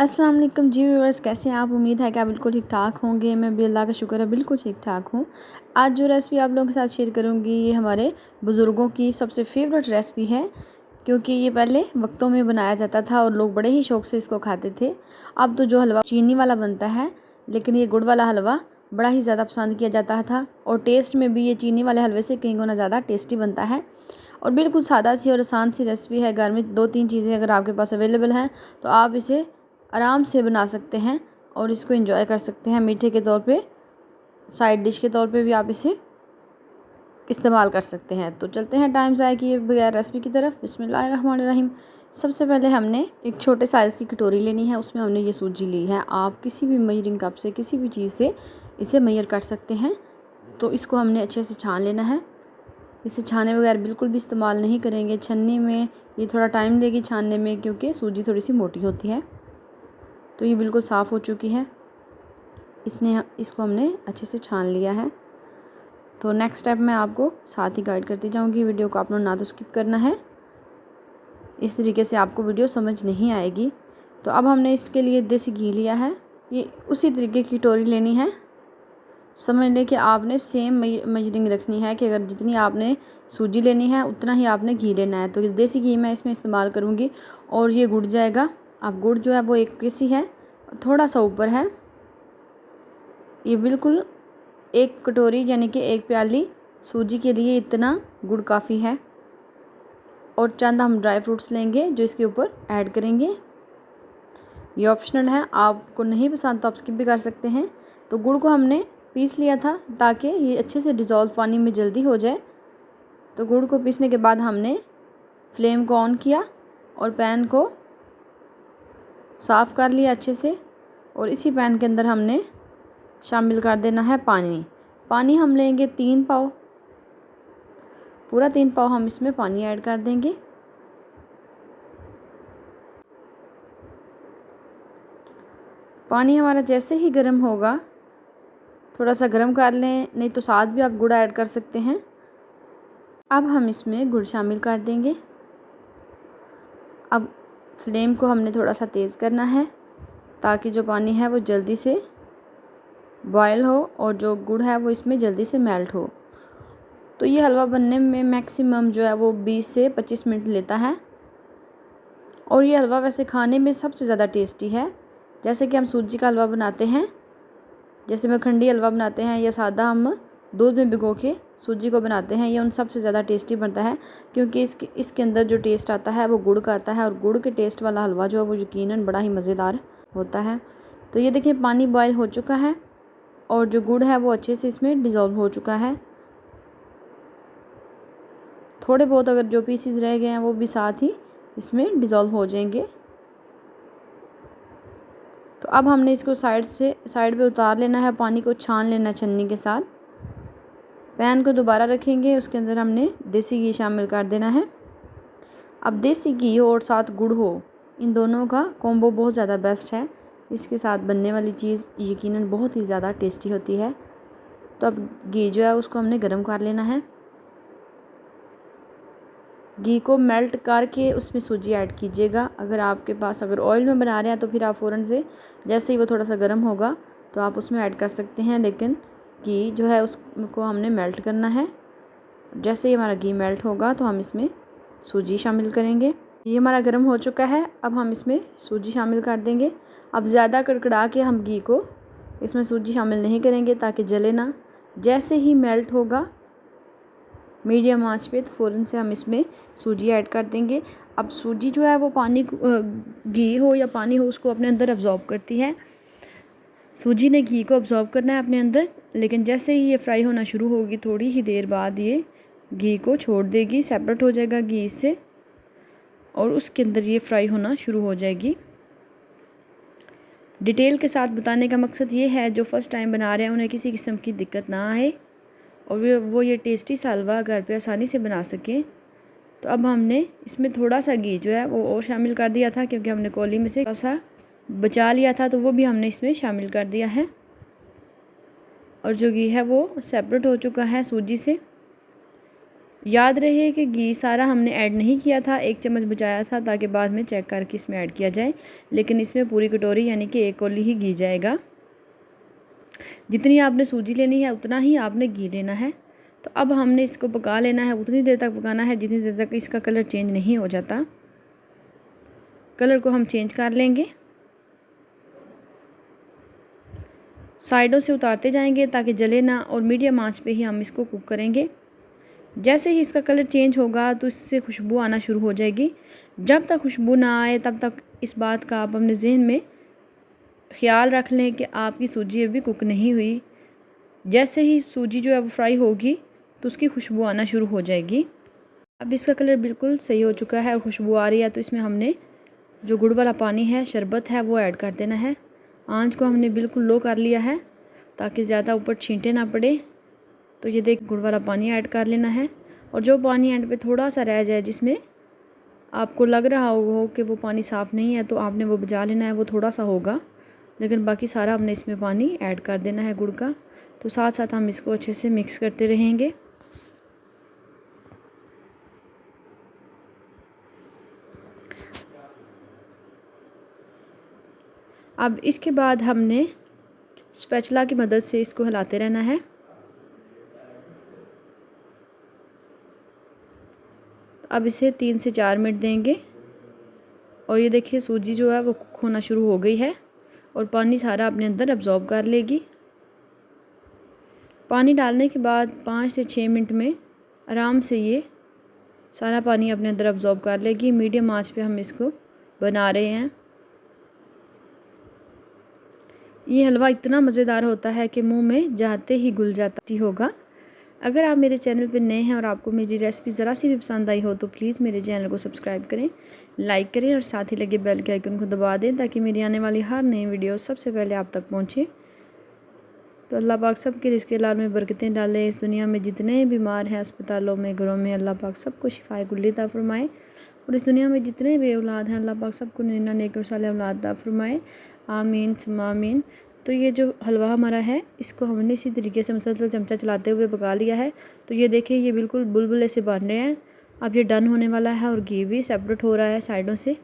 अस्सलाम वालेकुम जी व्यूअर्स, कैसे हैं आप। उम्मीद है कि आप बिल्कुल ठीक ठाक होंगे। मैं भी अल्लाह का शुक्र है बिल्कुल ठीक ठाक हूँ। आज जो रेसिपी आप लोगों के साथ शेयर करूँगी ये हमारे बुज़ुर्गों की सबसे फेवरेट रेसिपी है, क्योंकि ये पहले वक्तों में बनाया जाता था और लोग बड़े ही शौक़ से इसको खाते थे। अब तो जो हलवा चीनी वाला बनता है, लेकिन ये गुड़ वाला हलवा बड़ा ही ज़्यादा पसंद किया जाता था और टेस्ट में भी ये चीनी वाले हलवे से कई गुना ज़्यादा टेस्टी बनता है। और बिल्कुल सादा सी और आसान सी रेसिपी है। घर में 2-3 चीज़ें अगर आपके पास अवेलेबल हैं तो आप इसे आराम से बना सकते हैं और इसको एंजॉय कर सकते हैं। मीठे के तौर पे, साइड डिश के तौर पे भी आप इसे इस्तेमाल कर सकते हैं। तो चलते हैं टाइम ज़ाया किए बगैर रेसिपी की तरफ। बिस्मिल्लाहिर्रहमानिर्रहीम। सबसे पहले हमने एक छोटे साइज़ की कटोरी लेनी है, उसमें हमने ये सूजी ली है। आप किसी भी मेजरिंग कप से, किसी भी चीज़ से इसे मेजर कर सकते हैं। तो इसको हमने अच्छे से छान लेना है। इसे छाने बगैर बिल्कुल भी इस्तेमाल नहीं करेंगे। छन्नी में ये थोड़ा टाइम देगी छानने में, क्योंकि सूजी थोड़ी सी मोटी होती है। तो ये बिल्कुल साफ़ हो चुकी है। इसको हमने अच्छे से छान लिया है। तो नेक्स्ट स्टेप मैं आपको साथ ही गाइड करती जाऊंगी। वीडियो को आप लोग ना तो स्किप करना है, इस तरीके से आपको वीडियो समझ नहीं आएगी। तो अब हमने इसके लिए देसी घी लिया है। ये उसी तरीके की कटोरी लेनी है। समझ लें कि आपने सेम मेजरिंग रखनी है कि अगर जितनी आपने सूजी लेनी है उतना ही आपने घी लेना है। तो देसी घी मैं इसमें इस्तेमाल करूँगी और ये गुड़ जाएगा। अब गुड़ जो है वो 1 केसी है, थोड़ा सा ऊपर है। ये बिल्कुल 1 कटोरी यानी कि 1 प्याली सूजी के लिए इतना गुड़ काफ़ी है। और चंद हम ड्राई फ्रूट्स लेंगे जो इसके ऊपर ऐड करेंगे। ये ऑप्शनल है, आपको नहीं पसंद तो आप स्किप भी कर सकते हैं। तो गुड़ को हमने पीस लिया था ताकि ये अच्छे से डिज़ोल्व पानी में जल्दी हो जाए। तो गुड़ को पीसने के बाद हमने फ्लेम को ऑन किया और पैन को साफ़ कर लिया अच्छे से। और इसी पैन के अंदर हमने शामिल कर देना है पानी। पानी हम लेंगे 3 पाव, पूरा 3 पाव हम इसमें पानी ऐड कर देंगे। पानी हमारा जैसे ही गर्म होगा, थोड़ा सा गर्म कर लें, नहीं तो साथ भी आप गुड़ ऐड कर सकते हैं। अब हम इसमें गुड़ शामिल कर देंगे। अब फ्लेम को हमने थोड़ा सा तेज़ करना है ताकि जो पानी है वो जल्दी से बॉयल हो और जो गुड़ है वो इसमें जल्दी से मेल्ट हो। तो ये हलवा बनने में मैक्सिमम जो है वो 20 से 25 मिनट लेता है। और ये हलवा वैसे खाने में सबसे ज़्यादा टेस्टी है। जैसे कि हम सूजी का हलवा बनाते हैं, जैसे मखंडी हलवा बनाते हैं, या सादा हम दूध में भिगो के सूजी को बनाते हैं, ये उन सबसे ज़्यादा टेस्टी बनता है। क्योंकि इसके अंदर जो टेस्ट आता है वो गुड़ का आता है। और गुड़ के टेस्ट वाला हलवा जो है वो यकीनन बड़ा ही मज़ेदार होता है। तो ये देखिए पानी बॉयल हो चुका है और जो गुड़ है वो अच्छे से इसमें डिज़ोल्व हो चुका है। थोड़े बहुत अगर जो पीसेस रह गए हैं वो भी साथ ही इसमें डिज़ोल्व हो जाएंगे। तो अब हमने इसको साइड पे उतार लेना है, पानी को छान लेना छन्नी के साथ। पैन को दोबारा रखेंगे, उसके अंदर हमने देसी घी शामिल कर देना है। अब देसी घी हो और साथ गुड़ हो, इन दोनों का कॉम्बो बहुत ज़्यादा बेस्ट है। इसके साथ बनने वाली चीज़ यकीनन बहुत ही ज़्यादा टेस्टी होती है। तो अब घी जो है उसको हमने गर्म कर लेना है। घी को मेल्ट करके उसमें सूजी ऐड कीजिएगा। अगर आपके पास अगर ऑयल में बना रहे हैं तो फिर आप फ़ौरन से जैसे ही वो थोड़ा सा गर्म होगा तो आप उसमें ऐड कर सकते हैं, लेकिन घी जो है उसको हमने मेल्ट करना है। जैसे ही हमारा घी मेल्ट होगा तो हम इसमें सूजी शामिल करेंगे। ये हमारा गर्म हो चुका है, अब हम इसमें सूजी शामिल कर देंगे। अब ज़्यादा कड़कड़ा के हम घी को इसमें सूजी शामिल नहीं करेंगे ताकि जले ना। जैसे ही मेल्ट होगा मीडियम आंच पे तो फ़ौरन से हम इसमें सूजी ऐड कर देंगे। अब सूजी जो है वो पानी, घी हो या पानी हो, उसको अपने अंदर अब्ज़ॉर्ब करती है। सूजी ने घी को अब्ज़ॉर्ब करना है अपने अंदर, लेकिन जैसे ही ये फ्राई होना शुरू होगी थोड़ी ही देर बाद ये घी को छोड़ देगी, सेपरेट हो जाएगा घी से और उसके अंदर ये फ्राई होना शुरू हो जाएगी। डिटेल के साथ बताने का मकसद ये है जो फ़र्स्ट टाइम बना रहे हैं उन्हें किसी किस्म की दिक्कत ना आए और वो ये टेस्टी सा हलवा घर पे आसानी से बना सकें। तो अब हमने इसमें थोड़ा सा घी जो है वो और शामिल कर दिया था, क्योंकि हमने कोली में से थोड़ा सा बचा लिया था, तो वो भी हमने इसमें शामिल कर दिया है। और जो घी है वो सेपरेट हो चुका है सूजी से। याद रहे कि घी सारा हमने ऐड नहीं किया था, 1 चम्मच बचाया था ताकि बाद में चेक करके इसमें ऐड किया जाए, लेकिन इसमें पूरी कटोरी यानी कि 1 कौली ही घी जाएगा। जितनी आपने सूजी लेनी है उतना ही आपने घी लेना है। तो अब हमने इसको पका लेना है, उतनी देर तक पकाना है जितनी देर तक इसका कलर चेंज नहीं हो जाता। कलर को हम चेंज कर लेंगे, साइडों से उतारते जाएंगे ताकि जले ना, और मीडियम आंच पे ही हम इसको कुक करेंगे। जैसे ही इसका कलर चेंज होगा तो इससे खुशबू आना शुरू हो जाएगी। जब तक खुशबू ना आए तब तक इस बात का आप अपने जहन में ख़्याल रख लें कि आपकी सूजी अभी कुक नहीं हुई। जैसे ही सूजी जो है वो फ्राई होगी तो उसकी खुशबू आना शुरू हो जाएगी। अब इसका कलर बिल्कुल सही हो चुका है और खुशबू आ रही है, तो इसमें हमने जो गुड़ वाला पानी है, शरबत है, वो ऐड कर देना है। आंच को हमने बिल्कुल लो कर लिया है ताकि ज़्यादा ऊपर छींटे ना पड़े। तो ये देख गुड़ वाला पानी ऐड कर लेना है, और जो पानी एंड पे थोड़ा सा रह जाए जिसमें आपको लग रहा हो कि वो पानी साफ़ नहीं है तो आपने वो बचा लेना है, वो थोड़ा सा होगा, लेकिन बाकी सारा हमने इसमें पानी ऐड कर देना है गुड़ का। तो साथ साथ हम इसको अच्छे से मिक्स करते रहेंगे। अब इसके बाद हमने स्पैचुला की मदद से इसको हिलाते रहना है। अब इसे 3 से 4 मिनट देंगे, और ये देखिए सूजी जो है वो कुक होना शुरू हो गई है और पानी सारा अपने अंदर अब्जॉर्ब कर लेगी। पानी डालने के बाद 5 से 6 मिनट में आराम से ये सारा पानी अपने अंदर अब्जॉर्ब कर लेगी। मीडियम आंच पे हम इसको बना रहे हैं। ये हलवा इतना मज़ेदार होता है कि मुंह में जाते ही घुल जाता होगा। अगर आप मेरे चैनल पर नए हैं और आपको मेरी रेसिपी ज़रा सी भी पसंद आई हो तो प्लीज़ मेरे चैनल को सब्सक्राइब करें, लाइक करें और साथ ही लगे बेल के आइकन को दबा दें ताकि मेरी आने वाली हर नई वीडियो सबसे पहले आप तक पहुँचे। तो अल्लाह पाक सब के रिज़्क़ हलाल में बरकतें डाले। इस दुनिया में जितने बीमार हैं अस्पतालों में, घरों में, अल्लाह पाक सबको शिफाए कुल्ली अता फ़रमाए, और इस दुनिया में जितने भी औलाद हैं अल्लाह पाक सबको नेना नेक और साले औलाद अता फ़रमाए। आमीन सुम्मा आमीन। तो ये जो हलवा हमारा है इसको हमने इसी तरीके से मुसलसल चमचा चलाते हुए पका लिया है। तो ये देखिए ये बिल्कुल बुलबुले से बन रहे हैं। अब ये डन होने वाला है और घी भी सेपरेट हो रहा है साइडों से।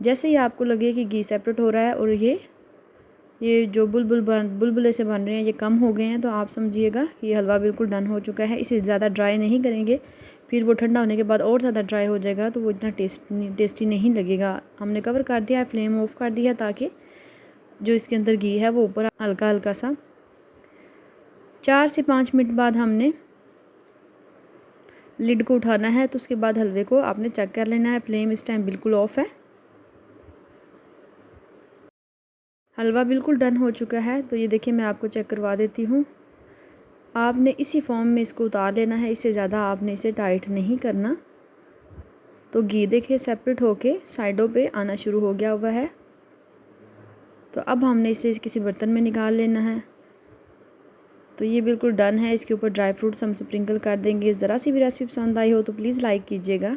जैसे ही आपको लगे कि घी सेपरेट हो रहा है और ये जो बुलबुले से बन रहे हैं ये कम हो गए हैं, तो आप समझिएगा ये हलवा बिल्कुल डन हो चुका है। इसे ज़्यादा ड्राई नहीं करेंगे, फिर वो ठंडा होने के बाद और ज़्यादा ड्राई हो जाएगा तो वो इतना टेस्टी नहीं लगेगा। हमने कवर कर दिया है, फ्लेम ऑफ कर दिया ताकि जो इसके अंदर घी है वो ऊपर हल्का हल्का सा। 4 से 5 मिनट बाद हमने लिड को उठाना है, तो उसके बाद हलवे को आपने चेक कर लेना है। फ्लेम इस टाइम बिल्कुल ऑफ है। हलवा बिल्कुल डन हो चुका है। तो ये देखिए मैं आपको चेक करवा देती हूँ। आपने इसी फॉर्म में इसको उतार लेना है, इससे ज़्यादा आपने इसे टाइट नहीं करना। तो घी देखिए सेपरेट होके साइडों पे आना शुरू हो गया हुआ है। तो अब हमने इसे किसी बर्तन में निकाल लेना है। तो ये बिल्कुल डन है। इसके ऊपर ड्राई फ्रूट्स हम स्प्रिंकल कर देंगे। ज़रा सी भी रेसिपी पसंद आई हो तो प्लीज़ लाइक कीजिएगा।